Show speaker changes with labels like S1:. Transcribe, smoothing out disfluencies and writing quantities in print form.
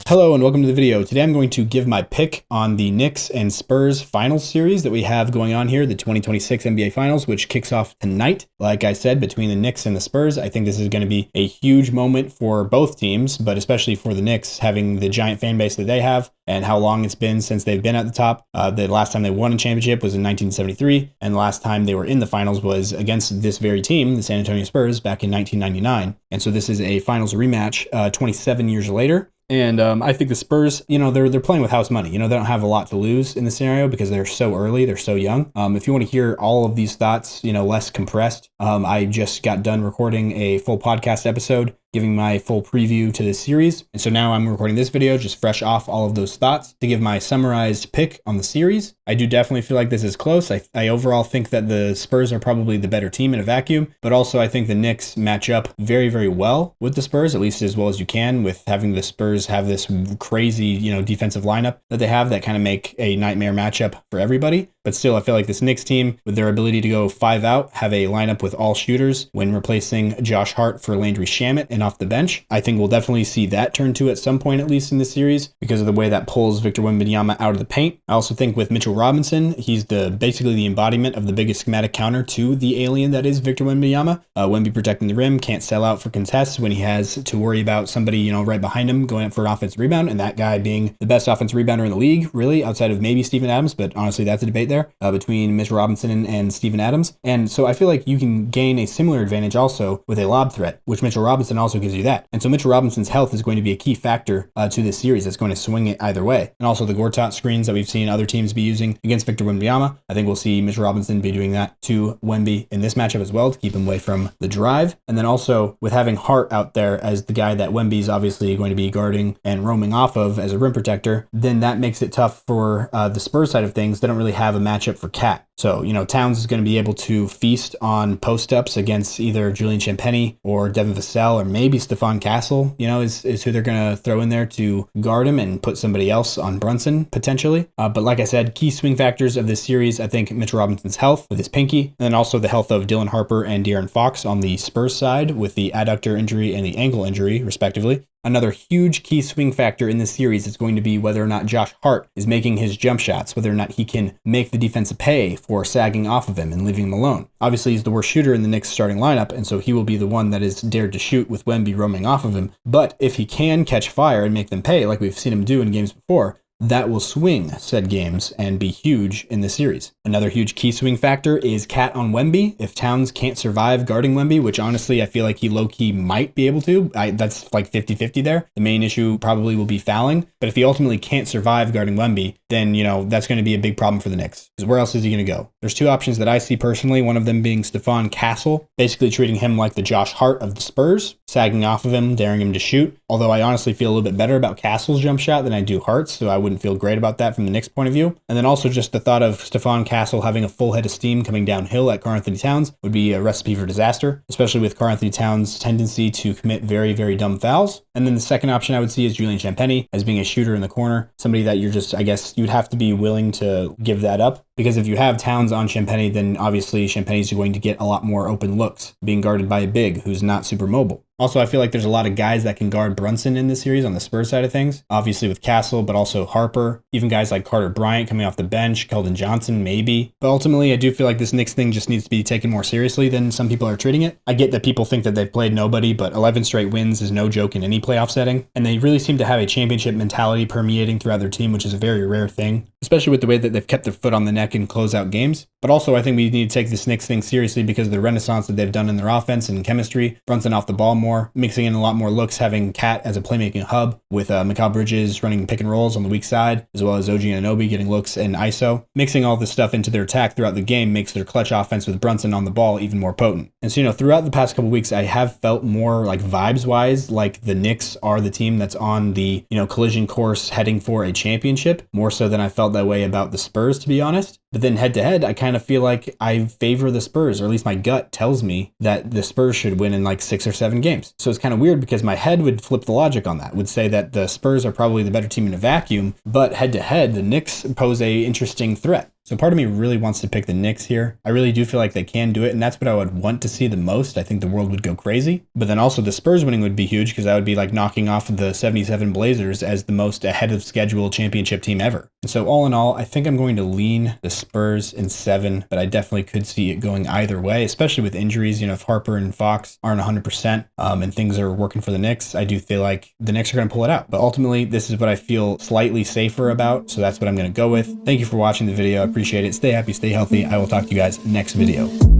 S1: Hello and welcome to the video. Today I'm going to give my pick on the Knicks and Spurs finals series that we have going on here, the 2026 NBA Finals, which kicks off tonight. Like I said, between the Knicks and the Spurs, I think this is going to be a huge moment for both teams, but especially for the Knicks, having the giant fan base that they have and how long it's been since they've been at the top. The last time they won a championship was in 1973, and the last time they were in the finals was against this very team, the San Antonio Spurs, back in 1999. And so this is a finals rematch 27 years later. And I think the Spurs, they're playing with house money. They don't have a lot to lose in this scenario because they're so early, they're so young. If you want to hear all of these thoughts, less compressed, I just got done recording a full podcast episode giving my full preview to this series. And so now I'm recording this video just fresh off all of those thoughts to give my summarized pick on the series. I do definitely feel like this is close. I overall think that the Spurs are probably the better team in a vacuum, but also I think the Knicks match up very, very well with the Spurs, at least as well as you can, with having the Spurs have this crazy, defensive lineup that they have that kind of make a nightmare matchup for everybody. But still, I feel like this Knicks team, with their ability to go 5 out, have a lineup with all shooters when replacing Josh Hart for Landry Shamet and off the bench. I think we'll definitely see that turn to at some point, at least in the series, because of the way that pulls Victor Wembanyama out of the paint. I also think with Mitchell Robinson, he's basically the embodiment of the biggest schematic counter to the alien that is Victor Wembanyama. Wemby protecting the rim, can't sell out for contests when he has to worry about somebody, right behind him going up for an offensive rebound, and that guy being the best offensive rebounder in the league, really, outside of maybe Steven Adams, but honestly, that's a debate there between Mitchell Robinson and Steven Adams. And so I feel like you can gain a similar advantage also with a lob threat, which Mitchell Robinson also gives you that. And so Mitchell Robinson's health is going to be a key factor to this series. That's going to swing it either way. And also the Gortat screens that we've seen other teams be using against Victor Wembanyama. I think we'll see Mitchell Robinson be doing that to Wemby in this matchup as well to keep him away from the drive. And then also with having Hart out there as the guy that Wemby's obviously going to be guarding and roaming off of as a rim protector, then that makes it tough for the Spurs side of things. They don't really have a matchup for Cat. So, Towns is going to be able to feast on post-ups against either Julian Champagnie or Devin Vassell or maybe Stephon Castle, is who they're going to throw in there to guard him and put somebody else on Brunson, potentially. But like I said, key swing factors of this series, I think Mitchell Robinson's health with his pinky, and then also the health of Dylan Harper and De'Aaron Fox on the Spurs side with the adductor injury and the ankle injury, respectively. Another huge key swing factor in this series is going to be whether or not Josh Hart is making his jump shots, whether or not he can make the defense pay for sagging off of him and leaving him alone. Obviously, he's the worst shooter in the Knicks starting lineup, and so he will be the one that is dared to shoot with Wemby roaming off of him. But if he can catch fire and make them pay, like we've seen him do in games before, that will swing said games and be huge in the series. Another huge key swing factor is Cat on Wemby. If Towns can't survive guarding Wemby, which honestly I feel like he low-key might be able to, that's like 50-50 there. The main issue probably will be fouling, but if he ultimately can't survive guarding Wemby, then, that's going to be a big problem for the Knicks. Because where else is he going to go? There's two options that I see personally, one of them being Stephon Castle, basically treating him like the Josh Hart of the Spurs, sagging off of him, daring him to shoot. Although I honestly feel a little bit better about Castle's jump shot than I do Hart's, so I wouldn't feel great about that from the Knicks' point of view. And then also just the thought of Stephon Castle having a full head of steam coming downhill at Karl-Anthony Towns would be a recipe for disaster, especially with Karl-Anthony Towns' tendency to commit very, very dumb fouls. And then the second option I would see is Julian Champagnie as being a shooter in the corner, somebody that I guess you'd have to be willing to give that up. Because if you have Towns on Champagnie, then obviously Champagnie's going to get a lot more open looks, being guarded by a big who's not super mobile. Also, I feel like there's a lot of guys that can guard Brunson in this series on the Spurs side of things. Obviously with Castle, but also Harper. Even guys like Carter Bryant coming off the bench, Keldon Johnson, maybe. But ultimately, I do feel like this Knicks thing just needs to be taken more seriously than some people are treating it. I get that people think that they've played nobody, but 11 straight wins is no joke in any playoff setting. And they really seem to have a championship mentality permeating throughout their team, which is a very rare thing, especially with the way that they've kept their foot on the neck in closeout games. But also, I think we need to take this Knicks thing seriously because of the renaissance that they've done in their offense and chemistry. Brunson off the ball more, mixing in a lot more looks, having Cat as a playmaking hub with Mikal Bridges running pick and rolls on the weak side, as well as OG Anunoby getting looks in ISO. Mixing all this stuff into their attack throughout the game makes their clutch offense with Brunson on the ball even more potent. And so, throughout the past couple weeks, I have felt more like vibes-wise like the Knicks are the team that's on the, collision course heading for a championship, more so than I felt that way about the Spurs, to be honest. But then head-to-head, I kind of feel like I favor the Spurs, or at least my gut tells me that the Spurs should win in like 6 or 7 games. So it's kind of weird because my head would flip the logic on that, would say that the Spurs are probably the better team in a vacuum, but head-to-head, the Knicks pose a interesting threat. So part of me really wants to pick the Knicks here. I really do feel like they can do it, and that's what I would want to see the most. I think the world would go crazy. But then also the Spurs winning would be huge because that would be like knocking off the 77 Blazers as the most ahead of schedule championship team ever. And so all in all, I think I'm going to lean the Spurs in 7, but I definitely could see it going either way, especially with injuries. You know, if Harper and Fox aren't 100% and things are working for the Knicks, I do feel like the Knicks are going to pull it out. But ultimately, this is what I feel slightly safer about, so that's what I'm going to go with. Thank you for watching the video. I appreciate it. Stay happy, stay healthy. I will talk to you guys next video.